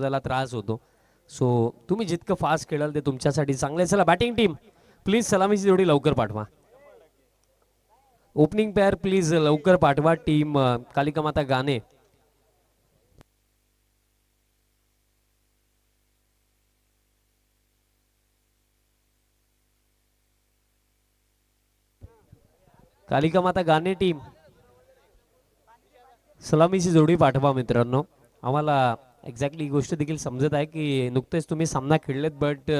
त्याला त्रास होतो. सो तुम्ही जितकं फास्ट खेळाल ते तुमच्यासाठी चांगले. चला बॅटिंग टीम प्लीज सलामीची जोडी लवकर पाठवा. ओपनिंग पेअर प्लीज लवकर पाठवा. टीम कालिका माता गाणे. कालिका माता गाणे टीम सलामीची जोडी पाठवा मित्रांनो. आम्हाला एक्झॅक्टली ही गोष्ट देखील समजत आहे की नुकतेच तुम्ही सामना खेळलेत, बट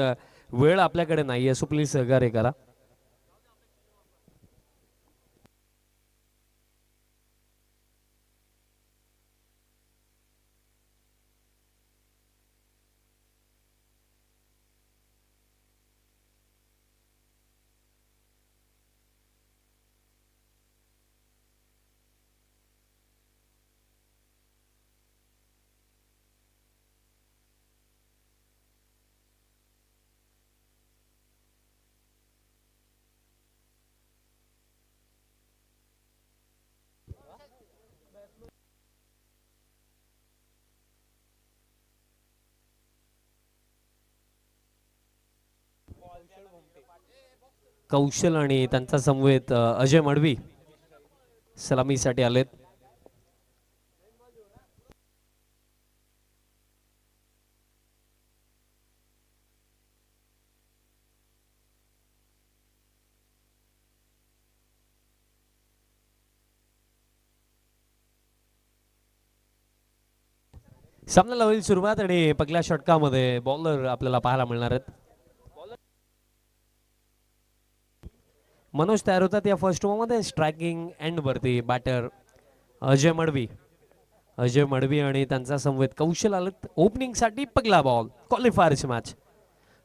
वेळ आपल्याकडे नाही आहे. सो प्लीज सहकार्य करा. कौशल आणि त्यांचा समवेत अजय मडवी सलामीसाठी आलेत. सामन्याला होईल सुरुवात आणि पहिल्या षटकामध्ये बॉलर आपल्याला पाहायला मिळणार आहेत. मनोज तयार होतात या फर्स्ट ओव्हरमध्ये. स्ट्रायकिंग एंड वरती बॅटर अजय मडवी. अजय मडवी आणि त्यांचा समवेत कौशल आलेत ओपनिंग साठी. पहिला बॉल क्वालिफायरची मॅच.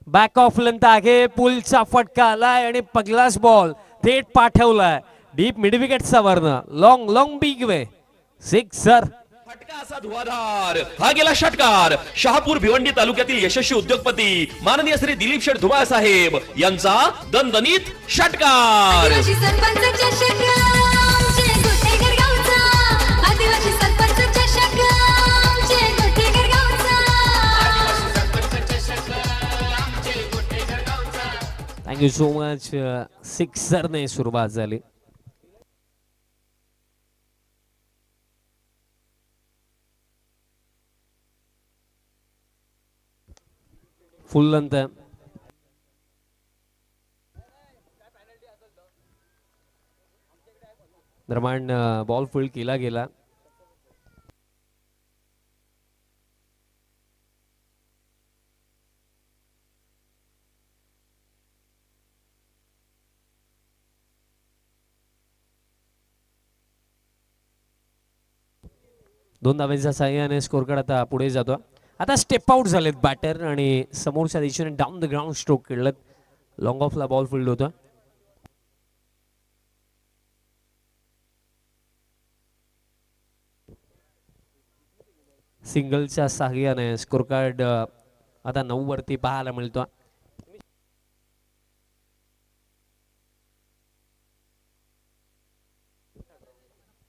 बॅक ऑफ लेंथ आहे. पुलचा फटका आलाय आणि पहिलाच बॉल थेट पाठवलाय डीप मिड विकेटचा वर्ण. Long long big way sixer. फटका असा धुवाधार हा गेला षटकार. शहापूर भिवंडी तालुक्यातील यशस्वी उद्योगपती माननीय श्री दिलीप शेठ धुमाळ साहेब यांचा दणदणीत षटकार. आदिवासी सरपंच चषक आमचे गोटेकर गावचा. आदिवासी सरपंच चषक आमचे गोटेकर गावचा. Thank you so much. सिक्सरने सुरुवात झाली. फुल लेंथ दरम्यान बॉल फील्ड केला गेला. दोन धावांच्या साह्याने स्कोर कार्ड आता पुढे जातो. आता स्टेप आउट झालेत बॅटर आणि समोरच्या दिशेने डाऊन द ग्राउंड स्ट्रोक खेळलेत. लॉंग ऑफला बॉल फील्ड होता. सिंगलच्या साह्याने स्कोर कार्ड आता 9 वरती पाहायला मिळतो.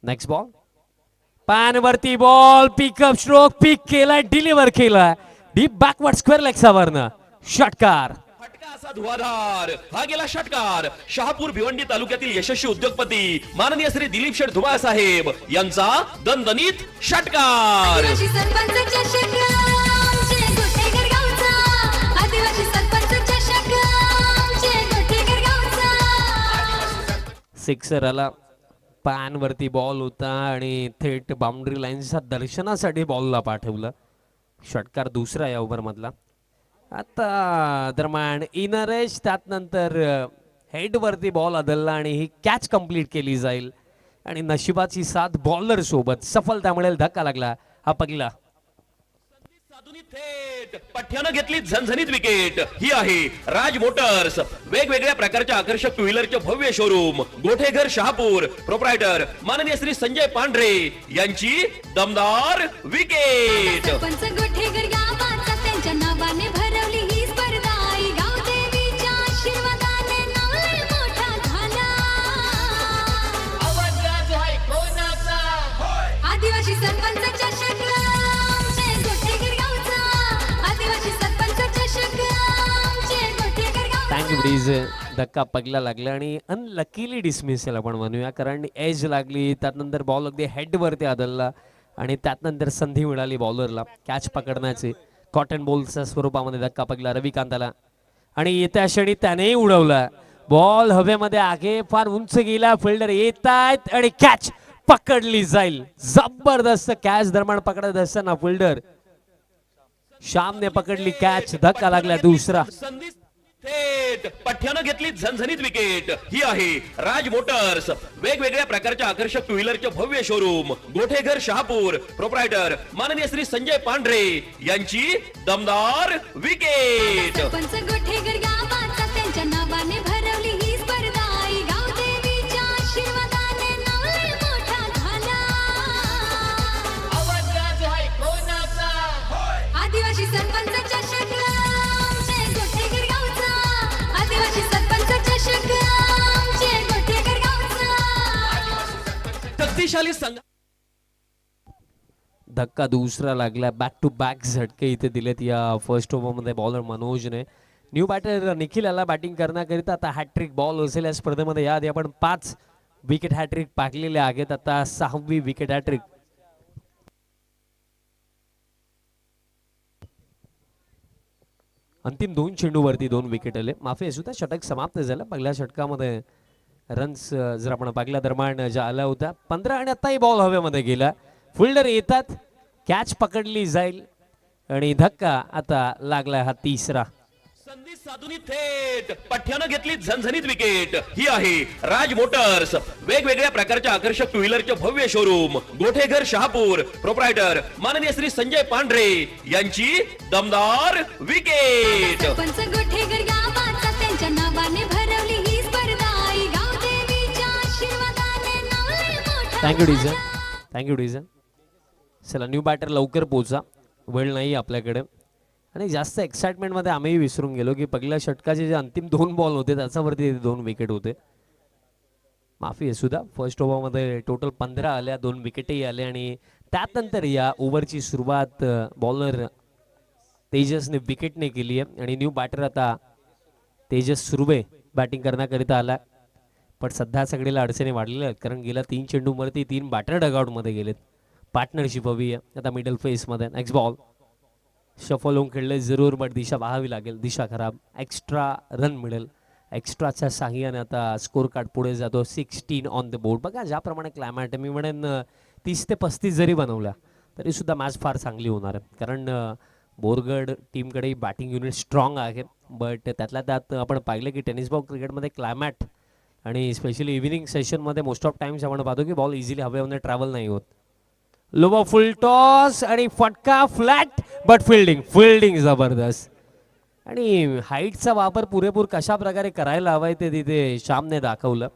नेक्स्ट बॉल पॅन वरती बॉल पिकअप स्ट्रोक पिक केलाय. डिलिव्हर केलाय डीप बॅकवर्ड स्क्वेअर लेगचा वर्ण. षटकार. फटका असा धुवाधार हा गेला षटकार. शहापूर भिवंडी तालुक्यातील यशस्वी उद्योगपती माननीय श्री दिलीप शेठ धुमाळ साहेब यांचा दणदणीत षटकार. आदिवासी सरपंच चषक आमचे गोटेकर गावचा. आदिवासी सरपंच चषक आमचे गोटेकर गावचा. सिक्सर आला. पॅन वरती बॉल होता आणि थेट बाउंड्री लाईनच्या दर्शनासाठी बॉलला पाठवलं. षटकार दुसरा या ओव्हर मधला. आता दरम्यान इनर एज त्यात नंतर हेड वरती बॉल आदळला आणि ही कॅच कंप्लीट केली जाईल. आणि नशिबाची साथ बॉलर सोबत सफलता मिळेल. धक्का लागला हा पहिला. थेट पठ्यानं घेतली झणझणीत विकेट. ही आहे राज मोटर्स. वेगवेगळ्या प्रकारच्या आकर्षक टू व्हीलरचे भव्य शोरूम गोठेघर शहापूर. प्रोप्रायटर माननीय श्री संजय पांढरे यांची दमदार विकेट. सरपंच गोटेकर गावाचा त्यांच्या नावाने भरवली ही स्पर्धा. आई गावदेवीच्या आशीर्वादाने नाव लय मोठा झाला. आवाज राज आहे कोणाचा? आदिवासी सरपंच चषक आमचे गोटेकर गावचा. ब्रीज धक्का पगला लागला आणि अनलकीली डिसमिसल आपण म्हणूया, कारण एज लागली, त्यानंतर बॉल अगदी हेडवरती आदळला आणि त्यानंतर संधी मिळाली बॉलरला कॅच पकडण्याची. कॉटन बॉलच्या स्वरूपामध्ये धक्का पगला रविकांतला आणि येत्या क्षणी त्यानेही उडवला बॉल हवेमध्ये. आगे फार उंच गेला, फिल्डर येत आहेत आणि कॅच पकडली जाईल. जबरदस्त कॅच दरम्यान पकडत असताना फिल्डर श्यामने पकडली कॅच. धक्का लागला दुसरा. संधी थेट पठ्यानं घेतली झणझणीत विकेट. ही आहे राज मोटर्स, वेगवेगळ्या प्रकारच्या आकर्षक टू व्हीलरचे भव्य शोरूम, गोठेघर शहापूर. प्रोप्रायटर माननीय श्री संजय पांढरे यांची दमदार विकेट. सरपंच गोठेकर गावाचा त्यांच्या नावाने भरवली ही स्पर्धा. आई गावदेवीच्या आशीर्वादाने नाव लय मोठा झाला. आदिवासी सरपंच चषक आमचे गोठेकर गावचा. आदिवासी सरपंच चषक आमचे गोठेकर गावचा. शक्तिशाली संघ धक्का दुसरा लागला. बॅक टू बॅक झटके इथे दिलेत या फर्स्ट ओव्हरमध्ये बॉलर मनोजने. न्यू बॅटर निखिल याला बॅटिंग करण्याकरिता आता हॅट्रिक बॉल असेल या स्पर्धेमध्ये. याआधी आपण 5 विकेट हॅट्रिक पाकलेले आहेत, आता 6वी विकेट हॅट्रिक. अंतिम 2 चेंडूवरती 2 विकेट आले. माफी असू द्या, षटक समाप्त झालं. पहिल्या षटकामध्ये रन्स जर आपण पाहिल्या दरम्यान ज्या आल्या होत्या 15 आणि आताही बॉल हवेमध्ये गेला. फिल्डर येतात, कॅच पकडली जाईल आणि धक्का आता लागला हा तिसरा. संधी साधून थेट पठ्यानं घेतली झणझणीत विकेट. ही आहे राज मोटर्स, वेगवेगळ्या प्रकारच्या आकर्षक टू व्हीलरचे भव्य शोरूम, गोठेघर शहापूर. प्रोप्रायटर माननीय श्री संजय पांढरे यांची दमदार विकेट. सरपंच गोठेकर गावाचा त्यांच्या नावाने भरवली ही स्पर्धा. आई गावदेवीच्या आशीर्वादाने नाव लय मोठा थँक्यू डिझन, झाला. थँक्यू डिझन. चला न्यू बॅटर लवकर पोचा, वेळ नाही आपल्याकडे. आणि जास्त एक्साइटमेंटमध्ये आम्ही विसरून गेलो की पहिल्या षटकाचे जे अंतिम 2 बॉल होते त्याच्यावरती 2 विकेट होते. माफी असू द्या. फर्स्ट ओव्हरमध्ये टोटल 15 आल्या, 2 विकेटही आले आणि त्यानंतर या ओव्हरची सुरुवात बॉलर तेजसने विकेटने केली आहे आणि न्यू बॅटर आता तेजस सुर्वे बॅटिंग करण्याकरिता आला. पण सध्या सगळीला अडचणी वाढलेल्या आहेत, कारण गेल्या 3 चेंडूवरती 3 बॅटर डगआउटमध्ये गेलेत. पार्टनरशिप हवी आहे आता मिडल फेसमध्ये. नेक्स्ट बॉल शफल होऊन खेळले जरूर, बट दिशा पाहावी लागेल. दिशा खराब. एक्स्ट्रा रन मिळेल. एक्स्ट्राच्या साह्याने आता स्कोर कार्ड पुढे जातो. 16 ऑन द बोर्ड. बघा ज्याप्रमाणे क्लायमॅट मी म्हणेन 30 ते 35 जरी बनवला तरी सुद्धा मॅच फार चांगली होणार आहे, कारण बोरगड टीमकडे बॅटिंग युनिट स्ट्रॉंग आहे. बट त्यातल्या त्यात आपण पाहिलं की टेनिस बॉल क्रिकेटमध्ये क्लायमॅट आणि स्पेशली इव्हिनिंग सेशनमध्ये मोस्ट ऑफ टाइम्स आपण पाहतो की बॉल इझिली हवेमध्ये ट्रॅव्हल नाही होत. लोबो फुल टॉस आणि फटका फ्लॅट, बट फिल्डिंग जबरदस्त. आणि हाईटचा वापर पुरेपूर कशा प्रकारे करायला हवाय ते तिथे श्यामने दाखवलं.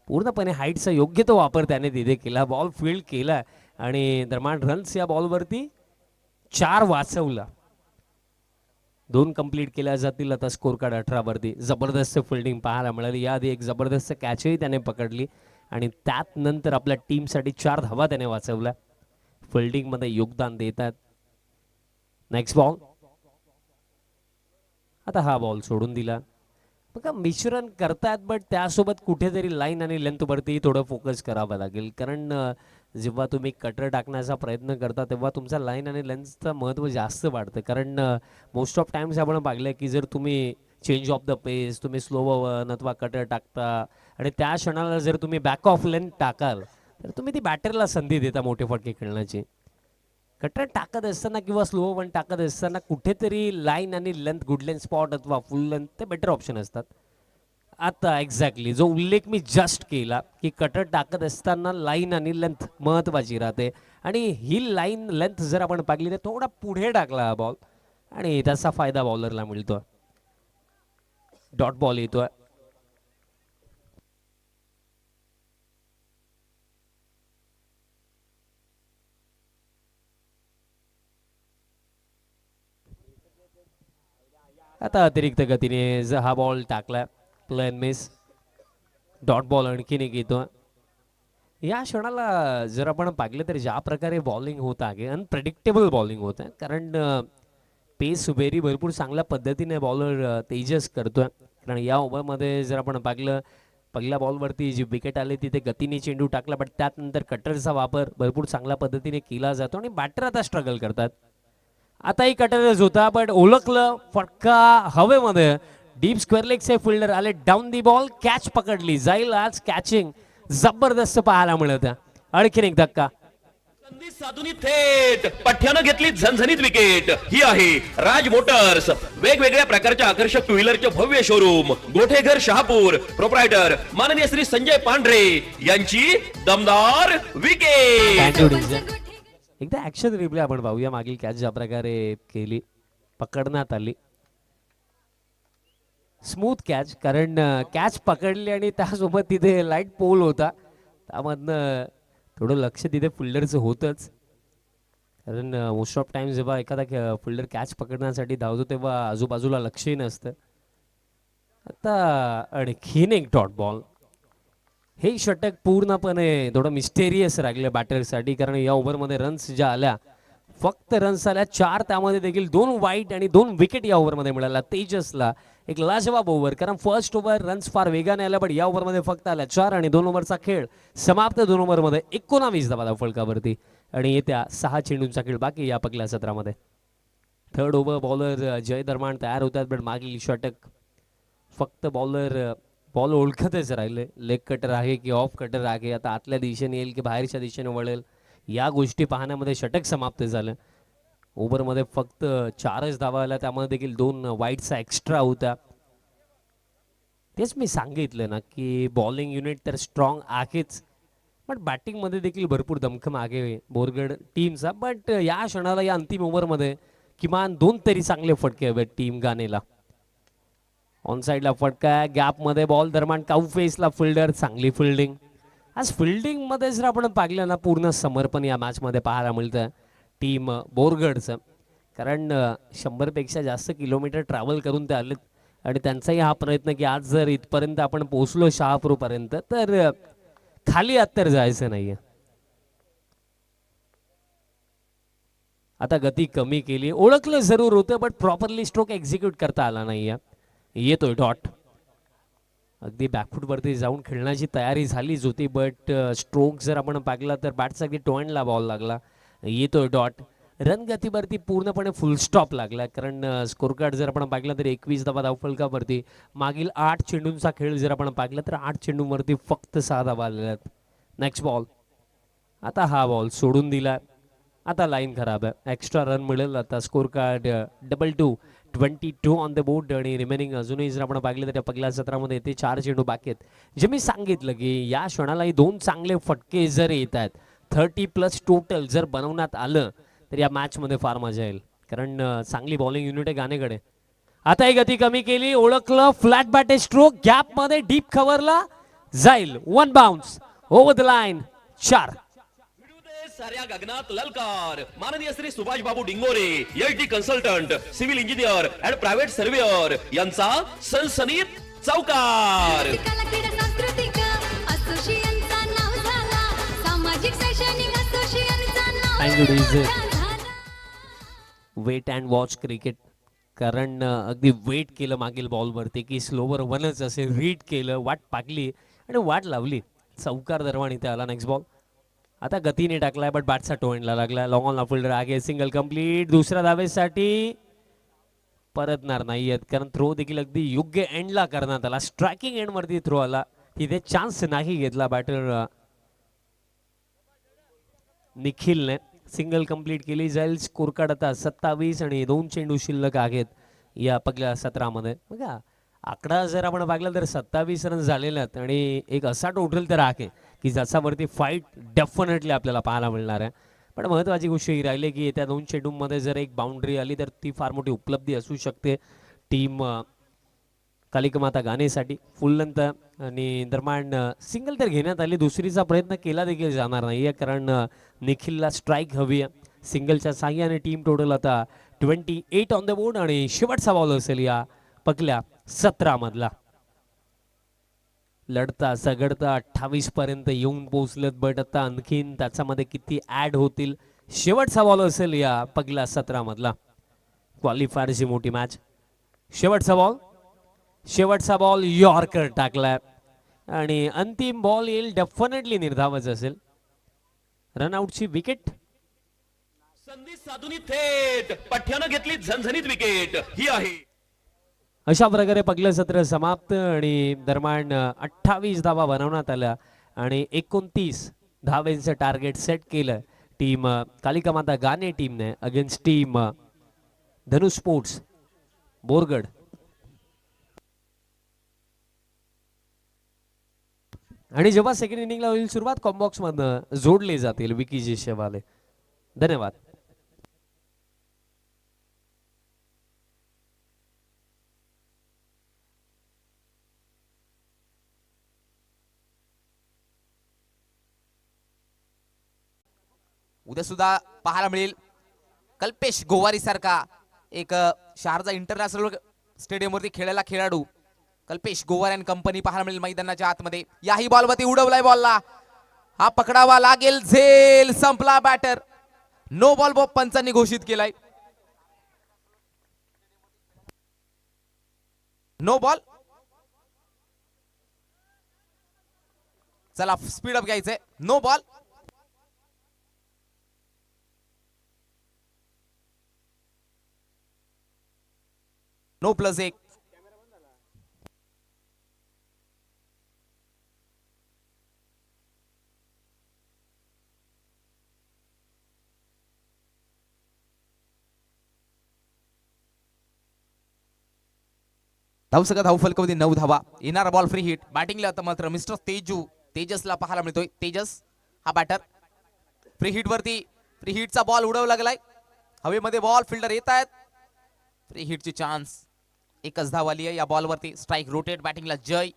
पूर्णपणे हाईटचा योग्य तो वापर त्याने तिथे केला. बॉल फील्ड केला आणि दरम्यान रन्स या बॉलवरती 4 वाचवला. 2 कंप्लीट केल्या जातील. आता स्कोर कार्ड 18 वरती. जबरदस्त फिल्डिंग पाहायला मिळाली. याआधी एक जबरदस्त कॅचही त्याने पकडली आणि त्यात नंतर आपल्या टीमसाठी 4 धावा त्याने वाचवल्या. फिल्डिंगमध्ये योगदान देतात. Next ball. आता हा बॉल सोडून दिला. बघा मिश्रण करतात, बट त्यासोबत कुठेतरी लाईन आणि लेंथवरती थोडं फोकस करावं लागेल, कारण जेव्हा तुम्ही कटर टाकण्याचा प्रयत्न करता तेव्हा तुमचा लाईन आणि लेंथचं महत्त्व जास्त वाढतं. कारण मोस्ट ऑफ टाइम्स आपण पाहिलं की जर तुम्ही चेंज ऑफ द पेस, तुम्ही स्लो वन अथवा कटर टाकता आणि त्या क्षणाला जर तुम्ही बॅक ऑफ लेंथ टाकाल तर तुम्ही ती बॅटरला संधी देता मोठे फटके खेळण्याची. कटर टाकत असताना किंवा स्लो वन टाकत असताना कुठेतरी लाईन आणि लेंथ, गुड लेंथ स्पॉट अथवा फुल लेंथ ते बेटर ऑप्शन असतात. आता एक्झॅक्टली जो उल्लेख मी जस्ट केला की कटर टाकत असताना लाईन आणि लेंथ महत्त्वाची राहते आणि ही लाईन लेंथ जर आपण पाहिली तर थोडा पुढे टाकला हा बॉल आणि त्याचा फायदा बॉलरला मिळतो. डॉट बॉल येतोय. आता अतिरिक्त गतीने जर हा बॉल टाकला, प्लेन मिस. डॉट बॉल आणखीन एक येतो. या क्षणाला जर आपण पाहिलं तर ज्या प्रकारे बॉलिंग होत आहे, अनप्रेडिक्टेबल बॉलिंग होत आहे, कारण पेस व्हेरी भरपूर चांगल्या पद्धतीने बॉलर तेजस करतोय. कारण या ओव्हरमध्ये जर आपण पाहिलं पहिल्या बॉलवरती जी विकेट आली तिथे गतीने चेंडू टाकला, बट त्यानंतर कटरचा वापर भरपूर चांगल्या पद्धतीने केला जातो आणि बॅटर आता स्ट्रगल करतात. आताही कटरच होता बट ओळखलं, फटका हवेमध्ये, डीप स्क्वेअर लेगचे फिल्डर आले डाऊन दी बॉल, कॅच पकडली जाईल. आज कॅचिंग जबरदस्त पाहायला मिळत. आणखीन एक धक्का, संधी साधून थेट पठ्यानं घेतली झणझणीत विकेट. ही आहे राज मोटर्स, वेगवेगळ्या प्रकारच्या आकर्षक टू व्हीलरचे भव्य शोरूम, गोठेघर शहापूर. प्रोप्रायटर माननीय श्री संजय पांढरे यांची दमदार विकेट. एकदा ऍक्शन रिप्ले आपण पाहूया. मागील कॅच ज्या प्रकारे केली, पकडण्यात आली, स्मूथ कॅच, कारण कॅच पकडली आणि त्यासोबत तिथे लाईट पोल होता, त्यामधनं थोडं लक्ष तिथे फिल्डरचं होतंच. कारण मोस्ट ऑफ टाइम्स जेव्हा एखादा फिल्डर कॅच पकडण्यासाठी धावतो तेव्हा आजूबाजूला लक्षही नसतं. आता आणखीन एक डॉट बॉल. हे षटक पूर्णपणे थोडं मिस्टेरियस राहिलं बॅटरसाठी, कारण या ओव्हरमध्ये रन्स ज्या आल्या, फक्त रन्स आल्या 4, त्यामध्ये देखील 2 वाईट आणि 2 विकेट या ओव्हरमध्ये मिळाल्या. तेजसला एक लाजवाब ओव्हर, कारण फर्स्ट ओव्हर रन्स फार वेगाने आल्या, पण या ओव्हरमध्ये फक्त आल्या 4 आणि 2 ओव्हरचा खेळ समाप्त. 2 ओव्हरमध्ये 19 धावा फलकावरती आणि येत्या 6 चेंडूंचा खेळ बाकी या पहिल्या सत्रामध्ये. थर्ड ओव्हर बॉलर जय धर्माण तयार होतात, पण मागील षटक फक्त बॉल ओळखतच राहिले. लेग कटर आहे की ऑफ कटर आहे, आता आतल्या दिशेने येईल की बाहेरच्या दिशेने वळेल, या गोष्टी पाहण्यामध्ये षटक समाप्त झालं. ओव्हरमध्ये फक्त 4च धावा आल्या, त्यामध्ये देखील 2 वाईटचा एक्स्ट्रा होता. तेच मी सांगितलं ना की बॉलिंग युनिट तर स्ट्रॉंग आहेच, बट बॅटिंगमध्ये देखील भरपूर दमखम आहे बोरगड टीमचा. बट या क्षणाला या अंतिम ओव्हरमध्ये किमान 2 तरी चांगले फटके हवेत टीम गानेला. ऑन साईडला फटका, गॅपमध्ये बॉल दरम्यान काऊ फेसला फिल्डर, चांगली फिल्डिंग. आज फिल्डिंगमध्ये जर आपण पाहिलं ना, पूर्ण समर्पण या मॅचमध्ये पाहायला मिळतं टीम बोरगडचं, कारण 100पेक्षा जास्त किलोमीटर ट्रॅव्हल करून ते आलेत आणि त्यांचाही हा प्रयत्न की आज जर इथपर्यंत आपण पोहोचलो शहापूरपर्यंत तर खाली आत तर जायचं नाहीये. आता गती कमी केली, ओळखलं जरूर होतं बट प्रॉपरली स्ट्रोक एक्झिक्यूट करता आला नाहीये. येतोय डॉट, अगदी बॅकफूटवरती जाऊन खेळण्याची तयारी झालीच होती, बट स्ट्रोक जर आपण पाहिला तर बॅटचा अगदी टॉइंटला बॉल लागला. येतोय डॉट, रन गतीवरती पूर्णपणे फुल स्टॉप लागला, कारण स्कोर कार्ड जर आपण पाहिलं तर 21 धावा धावफलकावरती. मागील 8 चेंडूंचा खेळ जर आपण पाहिला तर 8 चेंडूंवरती फक्त 6 धावा आलेल्या आहेत. नेक्स्ट बॉल, आता हा बॉल सोडून दिला, आता लाईन खराब आहे, एक्स्ट्रा रन मिळेल. आता score card 2-2, 22 on the board आणि रिमेनिंग अजूनही जर आपण पाहिलं तर या पहिल्या सत्रामध्ये ते 4 चेंडू बाकी आहेत. जे मी सांगितलं की या क्षणालाही 2 चांगले फटके जर येत आहेत, 30+ टोटल जर बनवण्यात आलं तर या मॅचमध्ये फार मजा येईल, कारण चांगली बॉलिंग युनिट आहे गाणेकडे. आता ही गती कमी केली, ओळखलं, फ्लॅट बॅटे स्ट्रोक, गॅपमध्ये डीप कव्हरला जाईल, 1 बाउन्स ओव्हर द लाईन, 4. साऱ्या गगनात ललकार. माननीय Shri Subhash Babu Dingore, HD consultant, civil engineer and private surveyor यांचा सनसनीत चौकार. कला क्रीडा सांस्कृतिक असोसिएशनचा नाव झाला, सामाजिक शैक्षणिक असोसिएशनचा नाव झाला. वेट अँड वॉच क्रिकेट, कारण अगदी वेट केलं मागील बॉलवरती की स्लोवर 1च असे रीड केलं, वाट पाकली आणि वाट लावली, चौकार दरम्यान इथे आला. नेक्स्ट बॉल, आता गतीने टाकलाय बट बॅटचा टोएंडला लागला, लॉंग ऑन फिल्डर आगे, सिंगल कंप्लीट. दुसऱ्या धावेसाठी परतणार नाहीयेत, कारण थ्रो देखील अगदी योग्य एंडला करण्यात आला, स्ट्रायकिंग एंडवरती थ्रो आला, तिथे चान्स नाही घेतला बॅटर निखिलने. सिंगल कंप्लीट केली जाईल. स्कोर कार्ड आता 27 आणि 2 चेंडू शिल्लक आहेत या पहिल्या सत्रामध्ये. बघा आकडा जर आपण पाहिला तर 27 रन झालेले आहेत आणि एक असा टोटल तर आहे की ज्याच्यावरती फाईट डेफिनेटली आपल्याला पाहायला मिळणार आहे. पण महत्त्वाची गोष्ट ही राहिली की त्या 2 चेंडूंमध्ये जर एक बाउंड्री आली तर ती फार मोठी उपलब्धी असू शकते टीम कालिकमाता गाण्यासाठी. फुल लेंथ आणि दरम्यान सिंगल तर घेण्यात आली, दुसरीचा प्रयत्न केला देखील जाणार नाही आहे, कारण निखिलला स्ट्राईक हवी आहे. सिंगलच्या साह्याने टीम टोटल आता 28 ऑन द बोर्ड आणि शेवटचा बॉल असेल या पहिल्या 17 मधला. लढता सगळता 28 पर्यंत येऊन पोहोचलेत, बट आता आणखीन त्याच्यामध्ये किती ऍड होतील. शेवटचा बॉल असेल या पहिल्या 17 मधला, क्वालिफायरची मोठी मॅच. शेवटचा बॉल, शेवटचा बॉल यॉर्कर टाकलाय आणि अंतिम बॉल येईल डेफिनेटली निर्धावच असेल. रनआउटची विकेट. संधी साधून थेट पठ्यानं घेतली झणझणीत विकेट ही आहे. अशा प्रकारे पहिलं सत्र समाप्त आणि दरम्यान 28 धावा बनवण्यात आल्या आणि 29 धावेचं टार्गेट सेट केलं टीम कालिका माता गाणे टीमने अगेन्स्ट टीम धनु स्पोर्ट्स बोरगड. आणि जेव्हा सेकंड इनिंगला होईल सुरुवात कॉम्बॉक्स मधनं जोडले जातील विकीजी शेवाले. धन्यवाद. उद्या सुद्धा पाहायला मिळेल कल्पेश गोवारी सारखा एक शारजा इंटरनॅशनल स्टेडियम वरती खेळायला खेळाडू कल्पेश गोवारी आणि कंपनी पाहायला मिळेल मैदानाच्या आतमध्ये. याही बॉलवरती उडवलाय बॉलला. हा पकडावा लागेल. झेल संपला बॅटर. नो बॉल पंचांनी घोषित केलाय. No ball. चला स्पीड अप घ्यायचंय. No ball. No plus 1. धावसका धाव फलकामध्ये 9 धावा. येणारा बॉल फ्री हिट. बॅटिंगला आता मात्र मिस्टर तेजसला पाहायला मिळतोय. तेजस हा बॅटर. फ्री हिट वरती फ्री हिटचा बॉल उडवला गेलाय. हवेमध्ये बॉल फिल्डर येत आहेत. फ्री हिटची चान्स. एकच धाव आली आहे या बॉल वरती. Strike rotate. बॅटिंगला जय.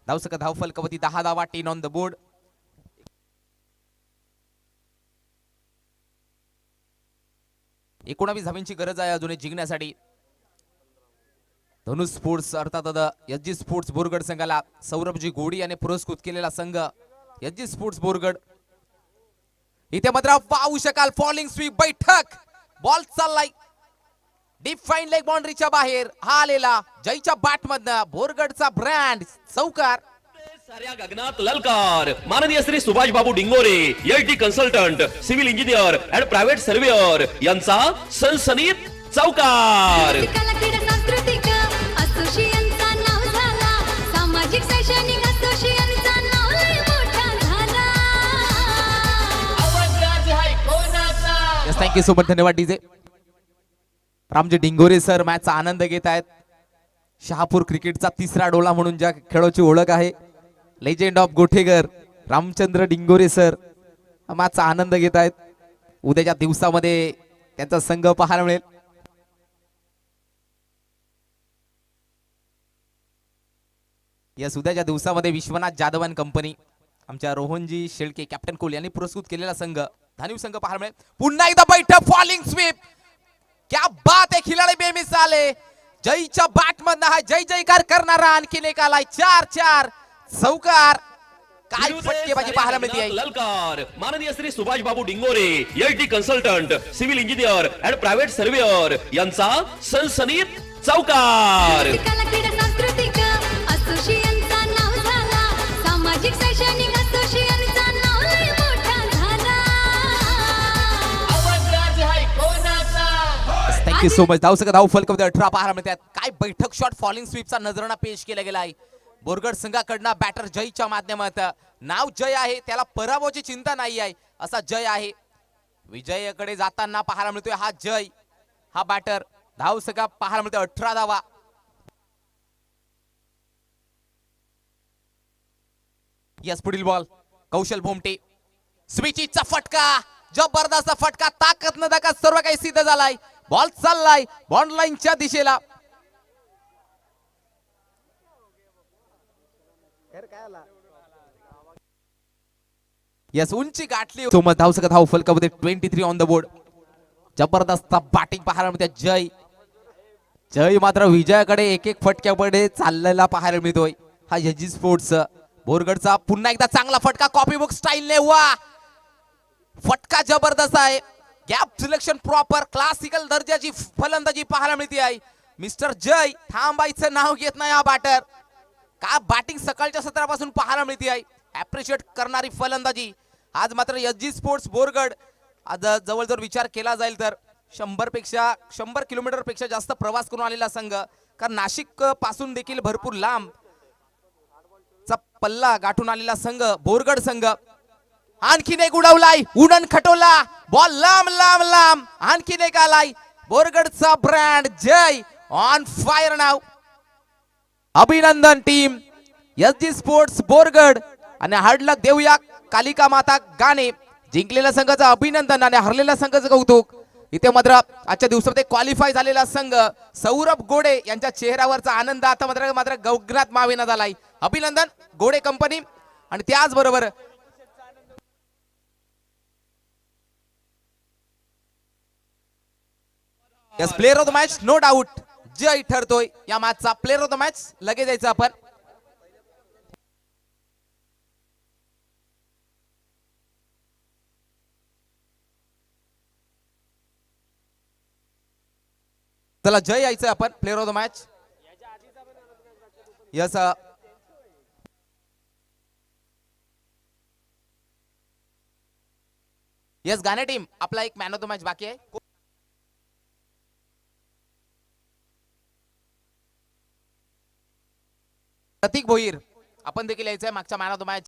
धावसका धाव फलकावरती 10 धावा. 10 ऑन द बोर्ड. एकोणावीस धावांची गरज आहे अजून जिंकण्यासाठी. धनु स्पोर्ट्स अर्थात एसजी स्पोर्ट्स बोरगड संघाला सौरभजी घोडी याने पुरस्कृत केलेला संघ एसजी स्पोर्ट्स बोरगड. इथे मात्र पाहू शकाल फॉलिंग स्वीप बैठक. बॉल चाललाय डीप फाईन लेग बाउंड्रीच्या बाहेर. हा आलेला जयच्या बॅट मधनं बोरगडचा ब्रँड चौकार. साऱ्या गगनात ललकार. माननीय Shri Subhash Babu Dingore HD consultant civil engineer and private surveyor यांचा सनसनीत चौकार. कला क्रीडा सांस्कृतिक असोसिएशनचा नाव झाला. सामाजिक शैक्षणिक असोसिएशनचा नाव लय मोठा झाला. Thank you so much. धन्यवाद डीजे. रामजी डिंगोरे सर मॅचचा आनंद घेत आहेत. शहापूर क्रिकेटचा तिसरा डोळा म्हणून ज्या खेळाची ओळख आहे legend of Gothegar Ramchandra Dingore sir मॅचचा आनंद घेत आहेत. उद्याच्या दिवसामध्ये त्यांचा संघ पाहायला मिळेल. यस उद्याच्या दिवसामध्ये विश्वनाथ जाधव आणि कंपनी आमच्या रोहनजी शेळके कॅप्टन कोहली यांनी पुरस्कृत केलेला संघ धानीव संघ पाहायला मिळेल. पुन्हा एकदा बैठक. Falling sweep. क्या बात आहे. खिलाडी बेमिसाल आहे. जयच्या बॅट मधनं हा जय जयकार करणारा आणखीन एक आलाय. 4-4 चौकार. काय फटकेबाजी पाहायला मिळते. ललकार. माननीय Shri Subhash Babu Dingore HD consultant civil engineer and private surveyor यांचा सनसनीत चौकार. कला क्रीडा सांस्कृतिक असोसिएशनचा नाव झाला. सामाजिक शैक्षणिक असोसिएशनचा नाव लय मोठा झाला. Thank you so much. धावसका धाव फलकामध्ये 18 पाहायला मिळतात. काय बैठक शॉट फॉलिंग स्वीपचा नजराणा पेश केला गेला आहे बोरगड संघाकडनं बॅटर जयच्या माध्यमात. नाव जय आहे त्याला पराभवाची चिंता नाही आहे असा जय आहे. विजयाकडे जाताना पाहायला मिळतोय हा जय हा बॅटर. धावसका पाहायला मिळतोय 18 धावा. यस पुढील बॉल कौशल भोमटे. स्विचिचा फटका. जबरदस्त फटका. ताकद न दाखवा सर्व काही सिद्ध झालाय. बॉल चाललाय बॉन्ड लाईनच्या दिशेला. यस उंची गाठली. सोमत धावसका धाव फलकामध्ये 23 ऑन द बोर्ड. जबरदस्त बॅटिंग पाहायला मिळते जय. जय मात्र विजयाकडे एक फटक्याकडे चाललेला पाहायला मिळतोय. हा एसजी स्पोर्ट्स बोरगडचा पुन्हा एकदा चांगला फटका. कॉपी बुक स्टाईलने. वा फटका जबरदस्त आहे. गॅप सिलेक्शन प्रॉपर क्लासिकल दर्जाची फलंदाजी पाहायला मिळते आहे. मिस्टर जय थांबायचं नाव घेत नाही हा बॅटर. का बॅटिंग सकाळच्या सत्रापासून पाहायला मिळते आहे. अप्रिशिएट करणारी फलंदाजी. आज मात्र एसजी स्पोर्ट्स बोरगड आज जवळ जर विचार केला जाईल तर 100 किलोमीटर पेक्षा जास्त प्रवास करून आलेला संघ. कारण नाशिक पासून देखील भरपूर लांब चा पल्ला गाठून आलेला संघ बोरगड संघ. आणखीन एक उडवलाय, उडण खटोला, बॉल लांब लांब लांब. आणखीन एक आलाय, बोरगडचा ब्रँड जय ऑन फायर नाव. अभिनंदन टीम एसजी स्पोर्ट्स बोरगड. आणि हार्ड लक देऊया कालिका माता गाणे. जिंकलेल्या संघाचं अभिनंदन आणि हरलेल्या संघाचं कौतुक. इथे मात्र आजच्या दिवसामध्ये क्वालिफाय झालेला संघ सौरभ गोडे यांच्या चेहऱ्यावरचा आनंद आता मात्र गगनात मावेना झालाय. अभिनंदन गोडे कंपनी. आणि त्याचबरोबर yes player of the match no doubt Jay ठरतोय या मॅचचा प्लेअर ऑफ द मॅच. लगेच यायचं आपण. चला जय यायचं आपण player of the match. Yes yes गाणे टीम आपला एक मॅन ऑफ द मॅच बाकी आहे. प्रतीक भोईर आपण देखील यायचंय मागच्या मॅन ऑफ द मॅच